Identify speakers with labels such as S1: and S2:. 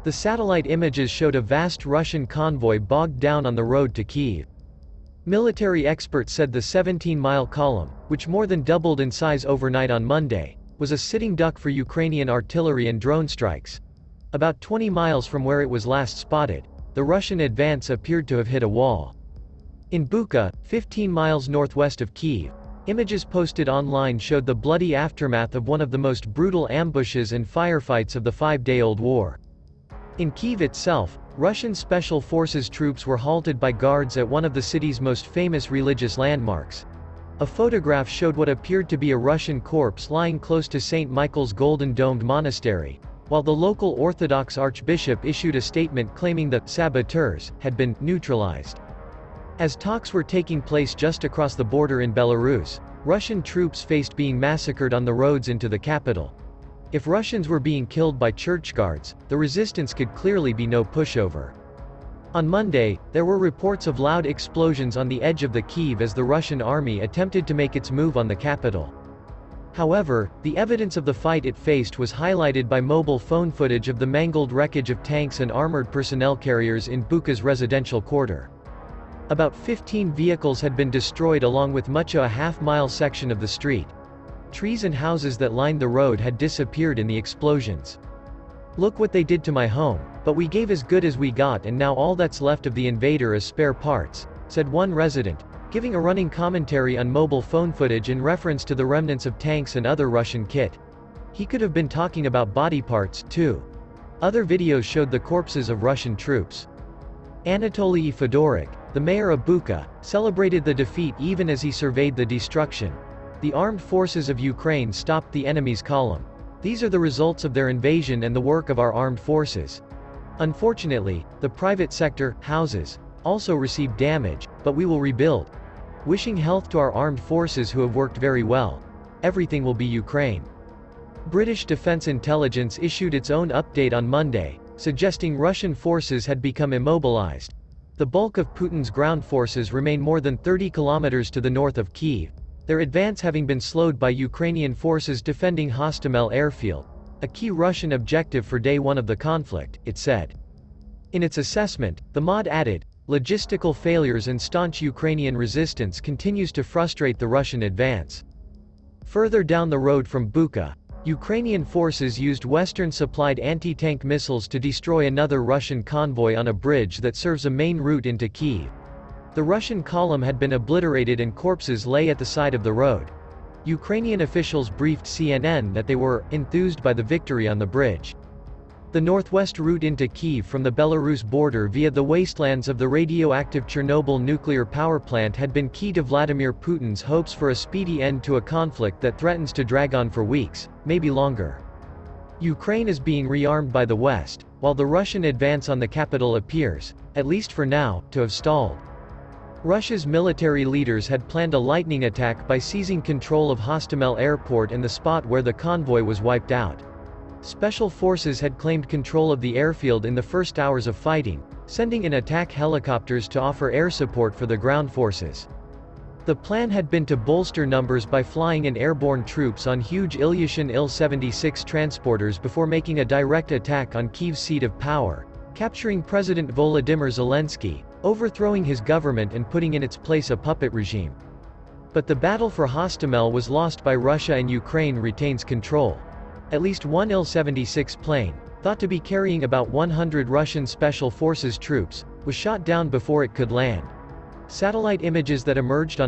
S1: The satellite images showed a vast Russian convoy bogged down on the road to Kyiv. Military experts said the 17-mile column, which more than doubled in size overnight on Monday, was a sitting duck for Ukrainian artillery and drone strikes. About 20 miles from where it was last spotted, the Russian advance appeared to have hit a wall. In Bucha, 15 miles northwest of Kyiv, images posted online showed the bloody aftermath of one of the most brutal ambushes and firefights of the 5-day-old war. In Kyiv itself, Russian Special Forces troops were halted by guards at one of the city's most famous religious landmarks. A photograph showed what appeared to be a Russian corpse lying close to St. Michael's golden-domed monastery, while the local Orthodox archbishop issued a statement claiming the saboteurs had been neutralized. As talks were taking place just across the border in Belarus, Russian troops faced being massacred on the roads into the capital. If Russians were being killed by church guards, the resistance could clearly be no pushover. On Monday, there were reports of loud explosions on the edge of the Kyiv as the Russian army attempted to make its move on the capital. However, the evidence of the fight it faced was highlighted by mobile phone footage of the mangled wreckage of tanks and armored personnel carriers in Bucha's residential quarter. About 15 vehicles had been destroyed along with much of a half-mile section of the street. Trees and houses that lined the road had disappeared in the explosions. "Look what they did to my home, but we gave as good as we got and now all that's left of the invader is spare parts," said one resident, giving a running commentary on mobile phone footage in reference to the remnants of tanks and other Russian kit. He could have been talking about body parts, too. Other videos showed the corpses of Russian troops. Anatoly Fedorik, the mayor of Bucha, celebrated the defeat even as he surveyed the destruction. "The armed forces of Ukraine stopped the enemy's column. These are the results of their invasion and the work of our armed forces. Unfortunately, the private sector, houses, also received damage, but we will rebuild. Wishing health to our armed forces who have worked very well. Everything will be Ukraine." British Defence Intelligence issued its own update on Monday, suggesting Russian forces had become immobilized. The bulk of Putin's ground forces remain more than 30 kilometers to the north of Kyiv, their advance having been slowed by Ukrainian forces defending Hostomel airfield, a key Russian objective for day one of the conflict, it said. In its assessment, the MOD added, "Logistical failures and staunch Ukrainian resistance continues to frustrate the Russian advance." Further down the road from Bucha, Ukrainian forces used Western-supplied anti-tank missiles to destroy another Russian convoy on a bridge that serves a main route into Kyiv. The Russian column had been obliterated and corpses lay at the side of the road. Ukrainian officials briefed CNN that they were enthused by the victory on the bridge. The northwest route into Kyiv from the Belarus border via the wastelands of the radioactive Chernobyl nuclear power plant had been key to Vladimir Putin's hopes for a speedy end to a conflict that threatens to drag on for weeks, maybe longer. Ukraine is being rearmed by the West, while the Russian advance on the capital appears, at least for now, to have stalled. Russia's military leaders had planned a lightning attack by seizing control of Hostomel airport and the spot where the convoy was wiped out. Special forces had claimed control of the airfield in the first hours of fighting, sending in attack helicopters to offer air support for the ground forces. The plan had been to bolster numbers by flying in airborne troops on huge Ilyushin Il-76 transporters before making a direct attack on Kyiv's seat of power, capturing President Volodymyr Zelensky, overthrowing his government and putting in its place a puppet regime. But the battle for Hostomel was lost by Russia and Ukraine retains control. At least one Il-76 plane, thought to be carrying about 100 Russian Special Forces troops, was shot down before it could land. Satellite images that emerged on